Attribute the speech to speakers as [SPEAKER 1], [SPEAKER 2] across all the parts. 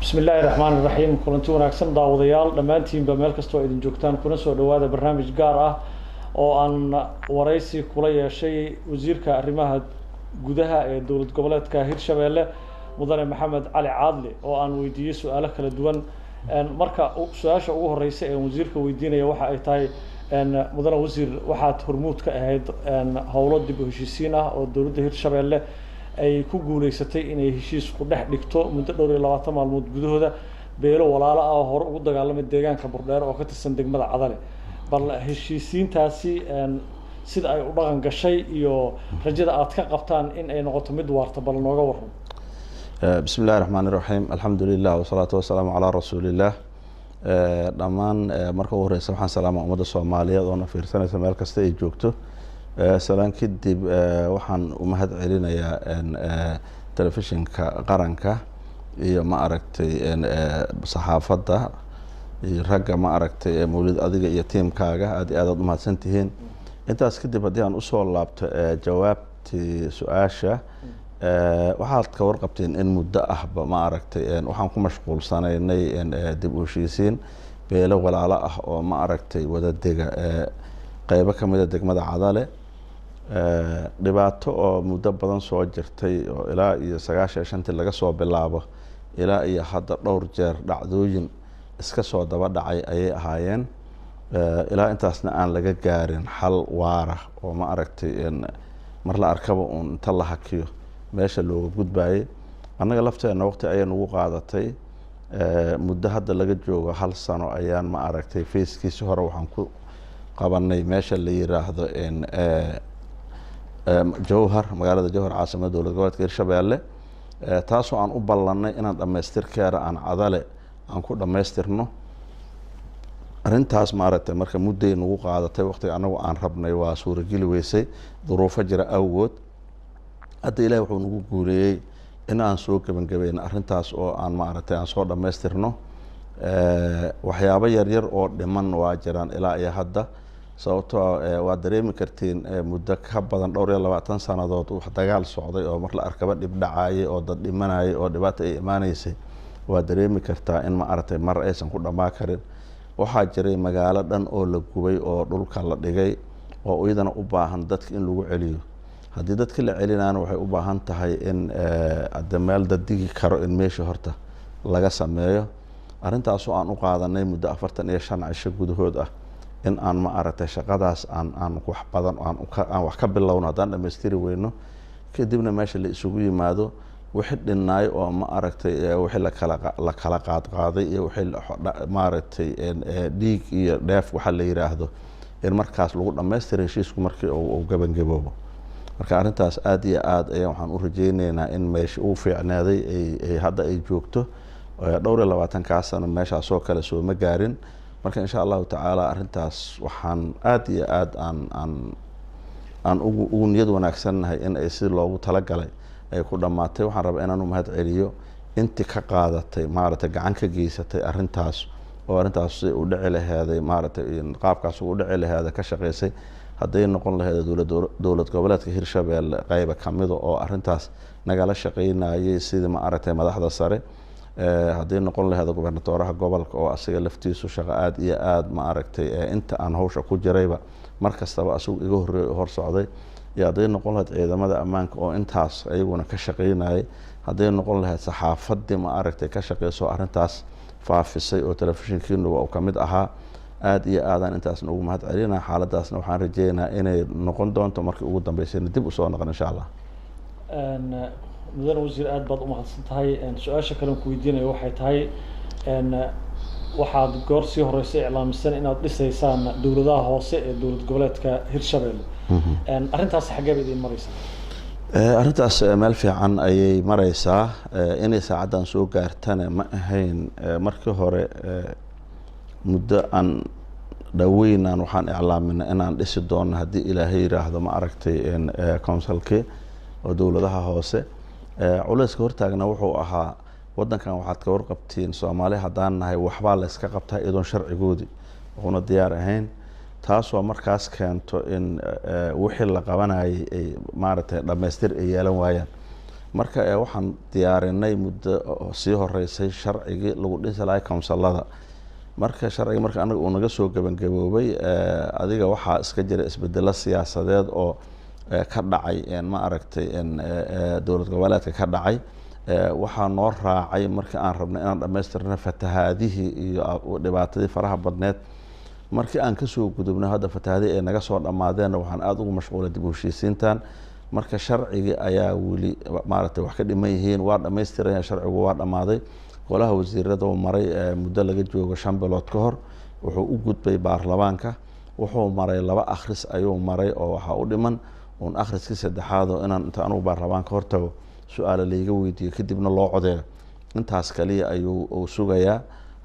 [SPEAKER 1] بسم الله الرحمن الرحيم كلنتي wanaagsan daawadayaal dhamaantiinba meel kasto idin joogtaan kuna soo dhawaada barnaamij gaar ah oo aan waraysi kula yeeshay wasiirka arrimaha gudaha ee dowlad goboleedka Hirshabelle mudane Maxamed Cali Caadli oo aan weydiiyay su'aalo kala duwan marka su'aasha ugu horeysa ee wasiirka weydiinaya waxa ay tahay mudane wasiir waxaad hormuud ka ahayd howlo dib u heshiisiin ah oo dowladda Hirshabelle ay ku guuleysatay inay heshiis ku dhex dhigto muddo dhowr iyo 20 maalmood gudahooda beelo walaalo ah hor ugu dagaalamay deegaanka Burdheer oo ka tirsan degmada Cadale bal heshiisiintaasi sida ay u dhaqan gashay iyo rajada aad ka qabtaan in ay noqoto mid waarta bal nooga waran
[SPEAKER 2] بسم الله الرحمن الرحيم الحمد لله والصلاة والسلام على رسول الله dhamaan marka ugu horeysa waxaan salaamo ummadda Soomaaliyeed oo na fiirsanaysa meel kasta ay joogto salaan kadib waxaan u mahad celinayaa telefishinka qaranka iyo ma aragtay saxaafadda iyo ragga ma aragtay mawlid adiga iyo teamkaaga aad u mahadsantihiin intaas kadib haddii aan u soo laabto jawaabtii su'aasha waxaad ka warqabteen in muddo ahba ma aragtay waxaan ku mashquulsanaynay dib u heshiisiin beelo walaalo ah oo ma aragtay wada dega qaybo ka mid ah degmada Cadale dhibaato oo muddo badan soo jirtay oo ilaa iyo 95 laga soo bilaabo ilaa iyo hadda dhowr jeer dhacdooyin iska soo daba dhacay ayay ahaayeen ilaa intaasna aan laga gaarin xal waara oo ma aragtay mar la arkaba inta la hakiyo meesha looga gudbaayay annaga lafteena waqti ayaan ugu qaadatay muddo hadda laga joogo hal sano ayaan ma aragtay feeskiisa hore waxaan ku qabanay meesha la yiraahdo jowhar magaalada jowhar caasimada dowlad goboleedka Hirshabelle taasoo aan u ballanay inaan dhameystirkeeda aan Cadale aan ku dhameystirno arintaas ma aragtay marka mudday nagu qaadatay waqti anagu aan rabnay waa suurageli weysay duruufo jira awgood hadda ilaahay wuxuu nagu guuleeyay in aan soo gabagabayno arintaas oo aan ma aragtay aan soo dhameystirno waxyaabo yar oo dhiman waa jiraan ilaa iyo hadda sababtoo waa dareemi kartiin muddo ka badan dhowr iyo 20 sanadood wax dagaal socday oo mar la arkaba dib dhacay oo dad dhimanay oo dhibaato ay imaanaysay waa dareemi kartaa in ma aragtay mar aysan ku dhamaa karin waxaa jiray magaalo dhan oo la gubay oo dhulka la dhigay oo iyadana u baahan dadka in lagu celiyo haddii dadka la celinaana waxay u baahan tahay in meel dadigi karo in meesha horta laga sameeyo arintaas oo aan u qaadanay muddo 45 cisho gudahood ah in aan ma aragtay shaqadaas aan wax badan aan wax ka bilowno hadaan dhameystiri weyno kadibna meesha la isugu yimaado wixii dhinaay oo ma aragtay wixii la kala qaaday iyo wixii ma aragtay dhiig iyo dheef waxa la yiraahdo in markaas lagu dhameystiro heshiisku markii uu gabagaboobo marka arintaas aad iyo aad ayaan waxaan u rajaynaynaa in meesha uu fiicnaaday ay hadda ay joogto dhowr iyo 20 sano meeshaas oo kale soo ma gaarin marka insha Allah taala arintaas waxaan aad iyo aad aan ugu niyad wanaagsanahay in ay si loogu tala galay ay ku dhamaatay waxaan rabaa inaan u mahad celiyo intii ka qaadatay maaragtay gacan ka geysatay arintaas oo arintaas u dhici lahayd maaragtay qaabkaas u dhici lahayd ka shaqeysay haday noqon lahayd dowlad goboleedka Hirshabelle qayb ka mid oo arintaas nagala shaqeynayay sida ma aragtay madaxda sare haday noqon lahayd gobernatooraha gobolka oo asaga laftiisu shaqo aad iyo aad ma aragtay inta aan hawsha ku jirayba markastaba asagu iga hor socday iyo haday noqon lahayd ciidamada ammaanka oo intaas ayaguna ka shaqeynayay haday noqon lahayd saxaafadii ma aragtay ka shaqeyso arintaas faafisay oo telefishinkiinu waa ka mid ahaa aad iyo aadaan intaasna ugu mahad celinaa xaaladaasna waxaan rajeynayaa inay noqon doonto markii ugu dambeysay dib u soo noqon insha Allah
[SPEAKER 1] mudane wasiir aad baad u mahadsan tahay su'aasha kale ku weydiinayo waxay tahay waxaad goor sii horeysay iclaamisan inaad dhisaysaan dowladaha hoose ee dowlad goboleedka Hirshabelle arintaas xagee bay idin maraysaa
[SPEAKER 2] arintaas meel fiican ayay maraysaa inay saacadan soo gaartana ma ahayn markii hore muddo aan dhaweynaan waxaan iclaaminay inaan dhisi doono haddii ilaahay yiraahdo ma aragtay councilkii oo dowladaha hoose culayska hortaagna wuxuu ahaa wadankan waxaad ka warqabtiin Soomaali hadaan nahay waxba la iska qabtaa idoon sharcigoodi una diyaar ahayn taasoo markaas keento in wixii la qabanayay ay maaragtay dhameystir ay yeelan waayaan marka waxaan diyaarinay muddo sii horeysay sharcigii lagu dhisi lahaa counsilada marka sharciga marka anaga uu naga soo gabangaboobay adiga waxaa iska jira isbedelo siyaasadeed oo ka dhacay ma aragtay dowlad goboleedka ka dhacay waxaa noo raacay markii aan rabnay inaan dhammaystirno fatahaadihii iyo dhibaatadii faraha badneed markii aan kasoo gudubnay hadda fatahaadihii ay naga soo dhammaadeen waxaan aada ugu mashquulay dib u heshiisiintan marka sharcigii ayaa weli maaragtay wax ka dhiman yihiin waa dhammaystiran sharcigu waa dhammaaday golaha wasiirada uu maray muddo laga joogo 5 bilood ka hor wuxuu u gudbay baarlamaanka wuxuu maray 2 akhris ayuu maray oo waxa u dhiman un akhriskii saddexaad oo inaan inta anugu baarlamaanka hortago su'aalo layga weydiiyo kadibna loo codeeyo intaas kaliya ayuu sugayaa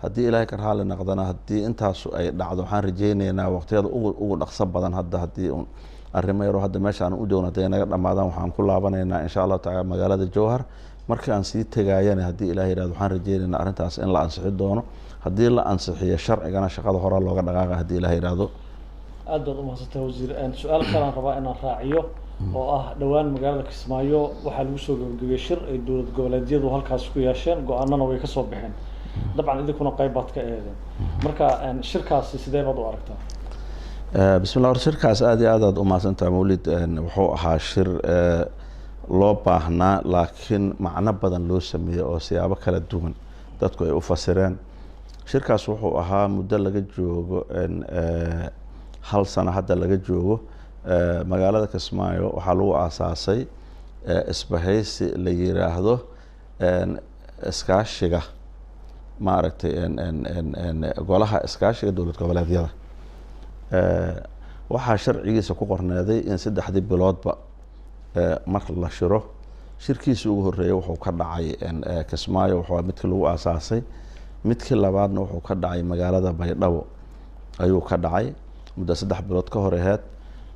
[SPEAKER 2] haddii ilaahay ka raali noqdana haddii intaas ay dhacdo waxaan rajaynaynaa waqtiyada ugu dhaqso badan hadda haddii arrimo yar oo hadda meesha aan u joogno haday naga dhamaadaan waxaan ku laabanaynaa insha Allah taala magaalada Jowhar markii aan sii tagayana haddii ilaahay yiraahdo waxaan rajaynaynaa arrintaas in la ansixi doono haddii la ansixiyo sharcigana shaqada hore looga dhaqaaqa haddii ilaahay yiraahdo
[SPEAKER 1] aad baad u mahadsantahay wasiir su'aal kale aan rabaa inaan raaciyo oo ah dhawaan magaalada Kismaayo waxaa lagu soo gabagabay shir ay dowlad goboleedyadu halkaas ku yeesheen go'aanana way ka soo baxeen dabcan idinkuna qayb baad ka eedeen marka shirkaasi sidee baad u aragtaa
[SPEAKER 2] بسم الله shirkaas aad iyo aad u mahadsantahay mawlid wuxuu ahaa shir loo baahnaa laakiin macno badan loo sameeyay oo siyaabo kala duwan dadku ay u fasireen shirkaas wuxuu ahaa muddo laga joogo hal sano hadda laga joogo magaalada Kismaayo waxaa lagu aasaasay isbahaysi la yiraahdo iskaashiga maaragtay golaha iskaashiga dowlad goboleedyada waxaa sharcigiisa ku qorneeday in 3 biloodba mar la shiro shirkiisa ugu horeeyay wuxuu ka dhacay Kismaayo wuxuu midkii lagu aasaasay midkii labaadna wuxuu ka dhacay magaalada Baydhabo ayuu ka dhacay muddo 3 bilood ka hor ahayd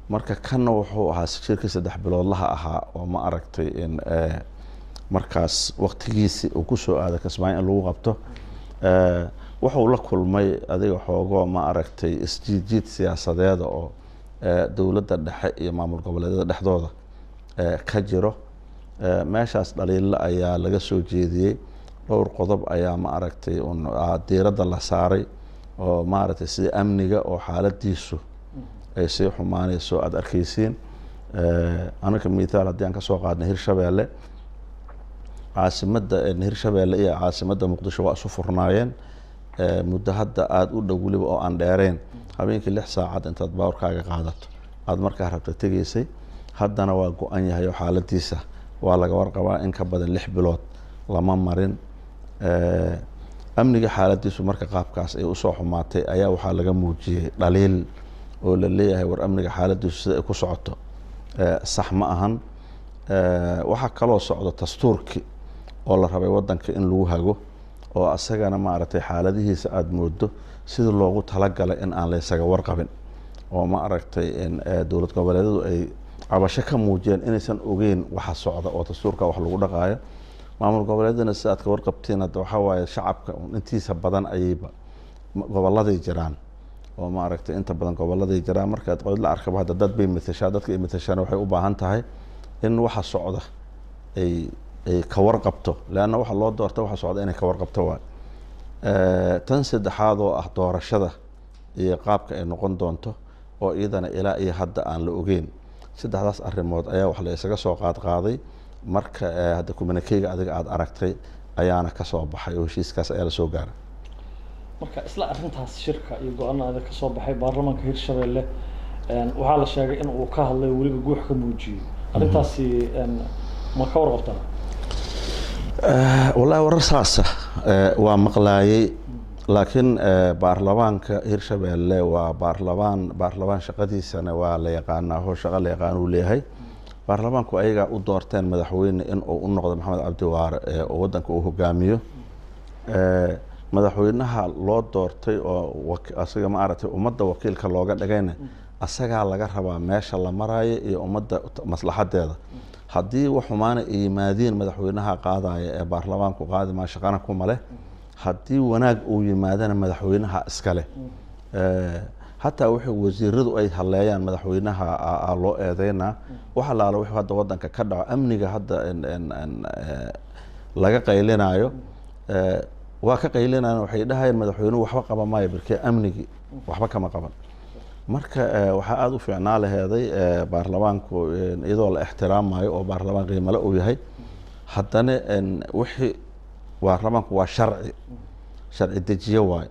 [SPEAKER 2] marka kana wuxuu ahaa shirkii 3 bilood laha ahaa oo ma aragtay in markaas waqtigiisa uu ku soo aaday Kismaayo in lagu qabto wuxuu la kulmay adiga xoogo ma aragtay isjiid siyaasadeed oo dowladda dhexe iyo maamul goboleedyada dhexdooda ka jiro meeshaas dhaliil ayaa laga soo jeediyay dhowr qodob ayaa ma aragtay diiradda la saaray oo ma aragtay sida amniga oo xaaladiisu ay sii xumaanayso aad arkaysiin anaga miitaal haddii aan ka soo qaadnay Hirshabeelle caasimadda Hirshabeelle iyo caasimadda Muqdisho waa isu furnaayeen muddo hadda aad u dhow waliba oo aan dheereen habeenkii 6 saacad intaad baawrkaaga qaadato aad markaa rabta tegaysay haddana waa go'an yahay oo xaaladiisa waa laga warqabaa in ka badan 6 bilood lama marin amniga xaaladiisu marka qaabkaas ay u soo xumaatay ayaa waxaa laga muujiyay dhaliil oo la leeyahay war amniga xaaladiisu sida ay ku socoto sax ma ahan waxa kaloo socdo dastuurkii oo la rabay wadanka in lagu hago oo asagana ma aragtay xaaladihiisa aad moodo sida loogu talagalay in aan la isaga warqabin oo ma aragtay in dowlad goboleedyadu ay cabasho ka muujiyeen inaysan ogeyn waxa socda oo dastuurka wax lagu dhaqaayo maamul goboleedyadana sida aad ka warqabteen hadda waxa waaye shacabka intiisa badan ayayba goboladay jiraan oo ma aragtay inta badan goboladay jiraan marka qod la arkaba hadda dad bay matashaa dadka ay matashaan waxay u baahan tahay in waxa socda ay ka warqabto laana waxa loo doortay waxa socda inay ka warqabto waa tan saddexaad oo ah doorashada iyo qaabka ay noqon doonto oo iyadana ilaa iyo hadda aan la ogeyn saddexdaas arrimood ayaa wax la isaga soo qaaday marka hadda communique adiga aad aragtay ayaana ka soo baxay oo heshiiskaas ayaa la soo gaaray
[SPEAKER 1] marka isla arrintaas shirka iyo go'aanada ka soo baxay baarlamaanka Hirshabeelle waxaa la sheegay in uu ka hadlay waliba guux ka muujiyay arrintaasi ma ka warqabtaa
[SPEAKER 2] والله ورساسة ومقلاي لكن بارلمانك هيرشبيله وبارلمان شقدي سنة ولا يقانا هو شغل يقانو ليهي بارلمانكو أيجا ودورتين مدحوين إن النقد محمد عبد الوهاب ودنك وهجاميو مدحوينها لو دورتي أو أصلا ما عرفت ومدة وكيل كلاجة لجينا أصلا على جرها ماشى الله مراي ومدة مصلحة هذا haddii waxumaana yimaadeen madaxweynaha qaadaya ee baarlamaanku qaadi ma shaqana kuma leh haddii wanaag uu yimaadana madaxweynaha iska leh hataa wixii wasiiradu ay haleeyaan madaxweynaha loo eedeynaa waxa laala wixii hadda wadanka ka dhaco amniga hadda laga qaylinayo waa ka qaylinayaan waxay dhahayeen madaxweynuhu waxba qaba maayo barkee amnigi waxba kama qaban marka waxaa aada u fiicnaa laheeday baarlamaanku iyadoo la ixtiraamayo oo baarlamaan qiimale uu yahay haddana wixii baarlamaanku waa sharci dejiye waayo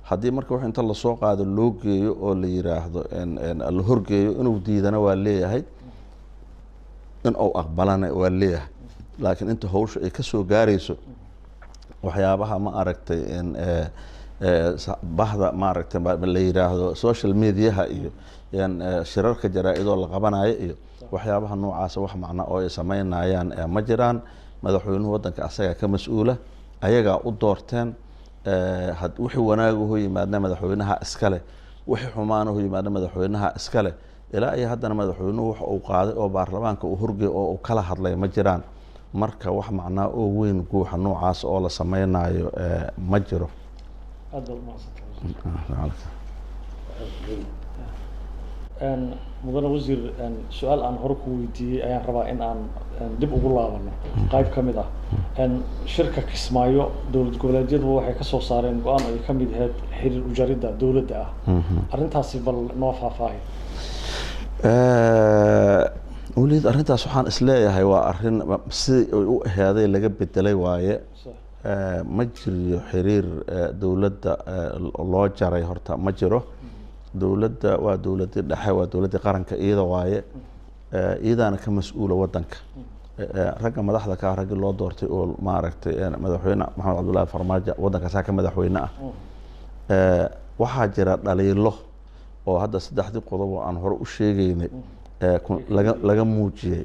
[SPEAKER 2] haddii marka wax inta lasoo qaado loo geeyo oo la yiraahdo la horgeeyo inuu diidana waa leeyahay in uu aqbalana waa leeyahay laakiin inta hawsha ay ka soo gaarayso waxyaabaha ma aragtay bahda ma aragtay la yiraahdo social mediaha iyo shirarka jaraa'idoo la qabanayo iyo waxyaabaha noocaas wax macna oo ay sameynayaan ma jiraan madaxweynuhu wadanka asaga ka mas'uula ayagaa u doorteen wixii wanaaguhu yimaadna madaxweynaha iskale wixii xumaanahu yimaadna madaxweynaha iskale ilaa iyo haddana madaxweynuhu wax uu qaaday oo baarlamaanka uu horgey oo uu kala hadlay ma jiraan marka wax macnaa oo weyn guuxa noocaas oo la sameynayo ma jiro
[SPEAKER 1] mudane wasiir su-aal aan hore ku weydiiyey ayaan rabaa in aan dib ugu laabano qayb ka mid ah shirka Kismaayo dowlad goboleedyadu waxay ka soo saareen go'aan ay ka mid ahayd xiriir u jaridda dowladda ah arrintaasi bal noo faahfaahay
[SPEAKER 2] وليد أرنتها سبحان إسلام هو أرن هذا اللي جاب التلاي وعي مجري حرير دولة الله جرى هرتا مجره دولة ودولة الدحية ودولة قرن كإيدا وعي إيدا أنا كمسؤول ودنك رجع مدحضة كرجل الله دورتي أول ما عرفت أنا مدحوينا محمد عبد الله فرماجة ودنك ساك مدحوينا وحاجر عليه الله وهذا سدحدي قضوا عن هرو الشيء laga muujiyey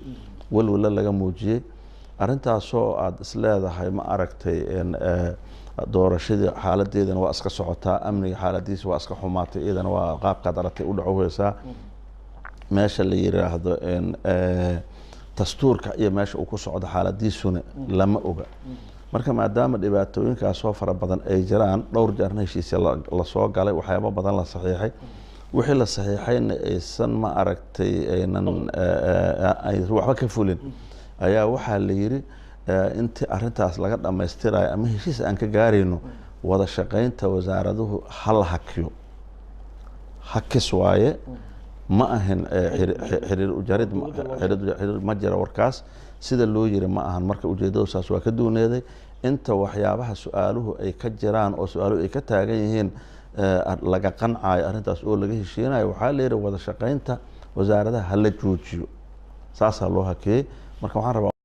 [SPEAKER 2] walwala laga muujiyey arrintaasoo aada isleedahay ma aragtay doorashadii xaaladeedana waa iska socotaa amniga xaaladiisa waa iska xumaatay iyadana waa qaabkaad aragtay u dhacoweysaa meesha la yiraahdo dastuurka iyo meesha uu ku socdo xaaladiisuna lama oga marka maadaama dhibaatooyinkaas soo fara badan ay jiraan dhowr jeerna heshiisya lasoo galay waxyaabo badan la saxiixay wixii la saxiixayna aysan ma aragtay aynan ay waxba ka fulin ayaa waxaa la yiri intii arrintaas laga dhamaystirayo ama heshiis aan ka gaarayno wada shaqaynta wasaaraduhu hal hakis waaye ma ahan xiriir u jarid xiriir ma jira warkaas sida loo yiri ma ahan marka ujeedadu saas waa ka duuneeday inta waxyaabaha su'aaluhu ay ka jiraan oo su'aaluhu ay ka taagan yihiin laga qancaayo arrintaas oo laga heshiinayo waxaa la yiri wada shaqaynta wasaaradaha hala joojiyo saasaa loo hakeeyey marka waxaan rabaa